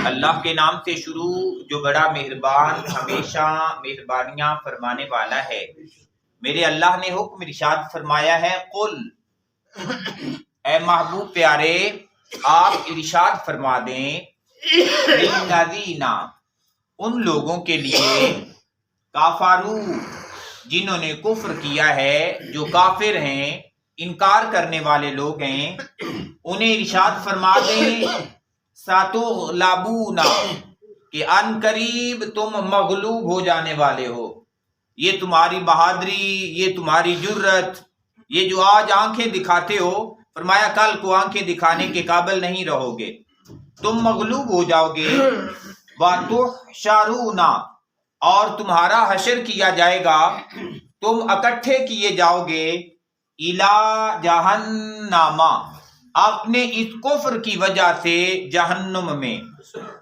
اللہ کے نام سے شروع جو بڑا مہربان ہمیشہ مہربانیاں فرمانے والا ہے۔ میرے اللہ نے حکم ارشاد فرمایا ہے، قل اے محبوب پیارے آپ ارشاد فرما دیں، للذین ان لوگوں کے لیے کافرو جنہوں نے کفر کیا ہے، جو کافر ہیں، انکار کرنے والے لوگ ہیں، انہیں ارشاد فرما دیں ساتغلبون کہ ان قریب تم مغلوب ہو جانے والے ہو۔ یہ تمہاری بہادری، یہ تمہاری جرت، یہ جو آج آنکھیں دکھاتے ہو، فرمایا کل کو آنکھیں دکھانے کے قابل نہیں رہو گے، تم مغلوب ہو جاؤ گے۔ وَتُحْشَرُونَ اور تمہارا حشر کیا جائے گا، تم اکٹھے کیے جاؤ گے، اِلَى جہنم اپنے اس کفر کی وجہ سے جہنم میں،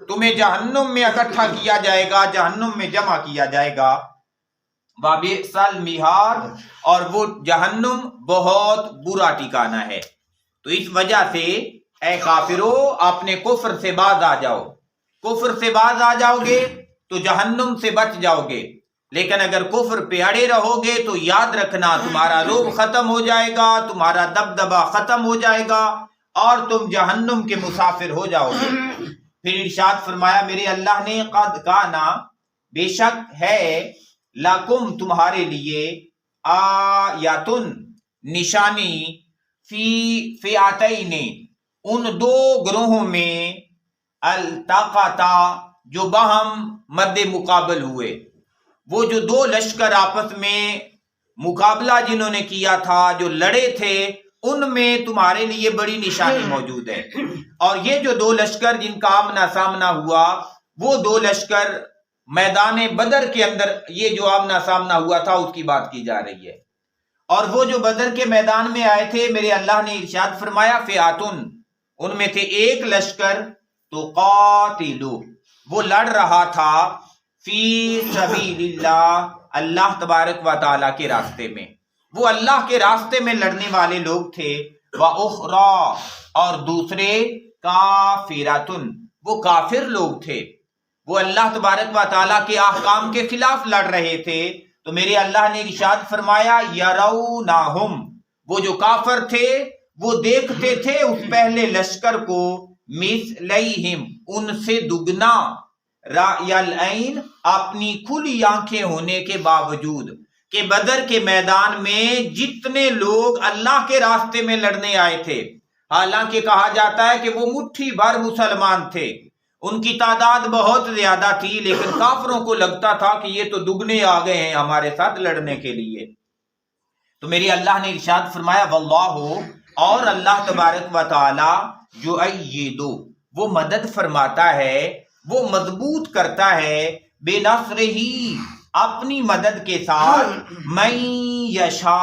تمہیں جہنم میں اکٹھا کیا جائے گا، جہنم میں جمع کیا جائے گا۔ وَبِئْسَ الْمِہَادُ اور وہ جہنم بہت برا ٹھکانہ ہے۔ تو اس وجہ سے اے کافرو اپنے کفر سے باز آ جاؤ، کفر سے باز آ جاؤ گے تو جہنم سے بچ جاؤ گے، لیکن اگر کفر پہ اڑے رہو گے تو یاد رکھنا تمہارا روب ختم ہو جائے گا، تمہارا دبدبہ ختم ہو جائے گا اور تم جہنم کے مسافر ہو جاؤ گے۔ پھر ارشاد فرمایا میرے اللہ نے، قد کانا بے شک ہے، لکم تمہارے لیے، آیاتن نشانی، فی فئتین ان دو گروہوں میں، التقطا جو باہم مد مقابل ہوئے، وہ جو دو لشکر آپس میں مقابلہ جنہوں نے کیا تھا، جو لڑے تھے، ان میں تمہارے لیے بڑی نشانی موجود ہے۔ اور یہ جو دو لشکر جن کا آمنا سامنا ہوا، وہ دو لشکر میدان بدر کے اندر یہ جو آمنا سامنا ہوا تھا اس کی بات کی جا رہی ہے۔ اور وہ جو بدر کے میدان میں آئے تھے، میرے اللہ نے ارشاد فرمایا فئاتن ان میں تھے ایک لشکر، تو قاتلو وہ لڑ رہا تھا، فی سبیل اللہ اللہ تبارک و تعالیٰ کے راستے میں، وہ اللہ کے راستے میں لڑنے والے لوگ تھے۔ وَأُخْرَى اور دوسرے کافراتن وہ کافر لوگ تھے، وہ اللہ تبارک و تعالیٰ کے احکام کے خلاف لڑ رہے تھے۔ تو میرے اللہ نے ارشاد فرمایا یرونہم وہ جو کافر تھے وہ دیکھتے تھے اس پہلے لشکر کو، مثلیہم ان سے دگنا، رأی العین اپنی کھلی آنکھیں ہونے کے باوجود، کہ بدر کے میدان میں جتنے لوگ اللہ کے راستے میں لڑنے آئے تھے، حالانکہ کہا جاتا ہے کہ وہ مٹھی بھر مسلمان تھے، ان کی تعداد بہت زیادہ تھی، لیکن کافروں کو لگتا تھا کہ یہ تو دگنے آ گئے ہیں ہمارے ساتھ لڑنے کے لیے۔ تو میری اللہ نے ارشاد فرمایا واللہ اور اللہ تبارک و تعالی جو ایدو وہ مدد فرماتا ہے، وہ مضبوط کرتا ہے، بے نصر ہی اپنی مدد کے ساتھ، من یشا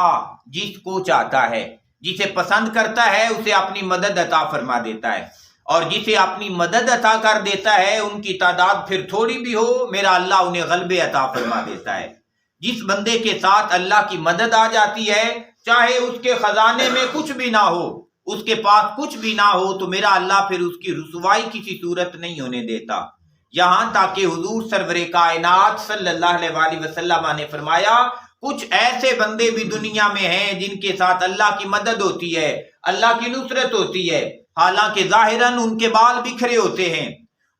جس کو چاہتا ہے، جسے پسند کرتا ہے اسے اپنی مدد عطا فرما دیتا ہے، اور جسے اپنی مدد عطا کر دیتا ہے ان کی تعداد پھر تھوڑی بھی ہو، میرا اللہ انہیں غلبے عطا فرما دیتا ہے۔ جس بندے کے ساتھ اللہ کی مدد آ جاتی ہے، چاہے اس کے خزانے میں کچھ بھی نہ ہو، اس کے پاس کچھ بھی نہ ہو، تو میرا اللہ پھر اس کی رسوائی کسی صورت نہیں ہونے دیتا۔ یہاں تک کہ حضور سرور کائنات صلی اللہ علیہ وآلہ وسلم نے فرمایا کچھ ایسے بندے بھی دنیا میں ہیں جن کے ساتھ اللہ کی مدد ہوتی ہے، اللہ کی نصرت ہوتی ہے، حالانکہ ظاہراً ان کے بال بکھرے ہوتے ہیں،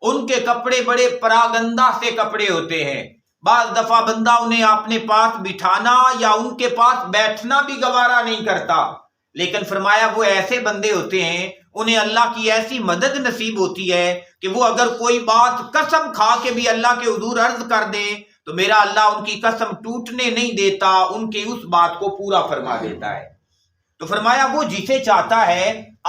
ان کے کپڑے بڑے پراگندہ سے کپڑے ہوتے ہیں، بعض دفعہ بندہ انہیں اپنے پاس بٹھانا یا ان کے پاس بیٹھنا بھی گوارا نہیں کرتا، لیکن فرمایا وہ ایسے بندے ہوتے ہیں انہیں اللہ کی ایسی مدد نصیب ہوتی ہے کہ وہ اگر کوئی بات قسم کھا کے بھی اللہ کے حضور عرض کر دیں تو میرا اللہ ان کی قسم ٹوٹنے نہیں دیتا، ان کی اس بات کو پورا فرما دیتا ہے۔ تو فرمایا وہ جسے چاہتا ہے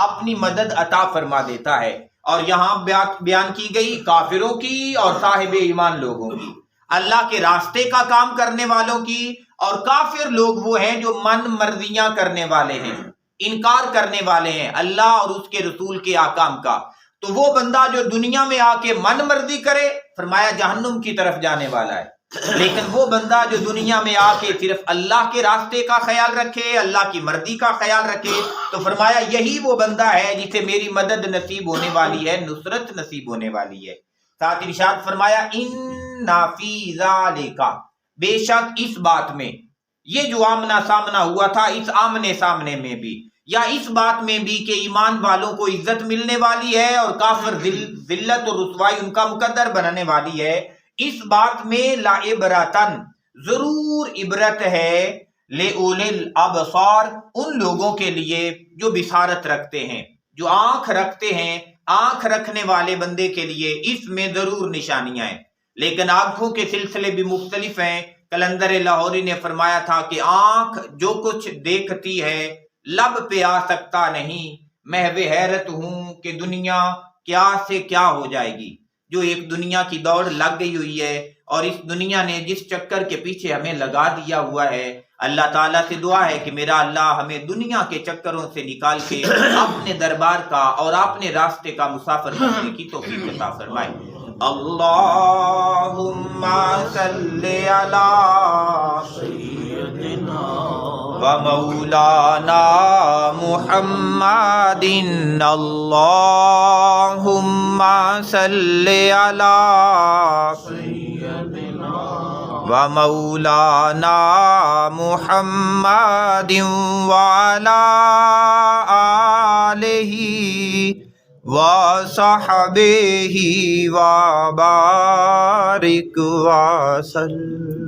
اپنی مدد عطا فرما دیتا ہے۔ اور یہاں بیان کی گئی کافروں کی اور صاحب ایمان لوگوں کی، اللہ کے راستے کا کام کرنے والوں کی، اور کافر لوگ وہ ہیں جو من مرضیاں کرنے والے ہیں، انکار کرنے والے ہیں اللہ اور اس کے رسول کے احکام کا۔ تو وہ بندہ جو دنیا میں آ کے من مرضی کرے، فرمایا جہنم کی طرف جانے والا ہے، لیکن وہ بندہ جو دنیا میں آ کے صرف اللہ کے راستے کا خیال رکھے، اللہ کی مرضی کا خیال رکھے، تو فرمایا یہی وہ بندہ ہے جسے میری مدد نصیب ہونے والی ہے، نصرت نصیب ہونے والی ہے۔ ساتھ ارشاد فرمایا اِنَّ فِي ذَلِكَ، بے شک اس بات میں، یہ جو آمنا سامنا ہوا تھا اس آمنے سامنے میں بھی، یا اس بات میں بھی کہ ایمان والوں کو عزت ملنے والی ہے اور کافر ذلت اور رسوائی ان کا مقدر بننے والی ہے، اس بات میں لَعِبْرَةً، ضرور عبرت ہے، لِأُولِي الْأَبْصَارِ، ان لوگوں کے لیے جو بصارت رکھتے ہیں، جو آنکھ رکھتے ہیں، آنکھ رکھنے والے بندے کے لیے اس میں ضرور نشانیاں ہیں۔ لیکن آنکھوں کے سلسلے بھی مختلف ہیں۔ کلندر لاہوری نے فرمایا تھا کہ آنکھ جو کچھ دیکھتی ہے لب پہ آ سکتا نہیں، محو حیرت ہوں کہ دنیا کیا سے کیا ہو جائے گی۔ جو ایک دنیا کی دوڑ لگ گئی ہوئی ہے اور اس دنیا نے جس چکر کے پیچھے ہمیں لگا دیا ہوا ہے، اللہ تعالیٰ سے دعا ہے کہ میرا اللہ ہمیں دنیا کے چکروں سے نکال کے اپنے دربار کا اور اپنے راستے کا مسافر بننے کی توفیق عطا فرمائے۔ اللہم صلی علی سیدنا و مولانا محمد، اللہم صلی علی سیدنا و مولانا محمد وعلی آلہ وصحبہ وبارک وسلم۔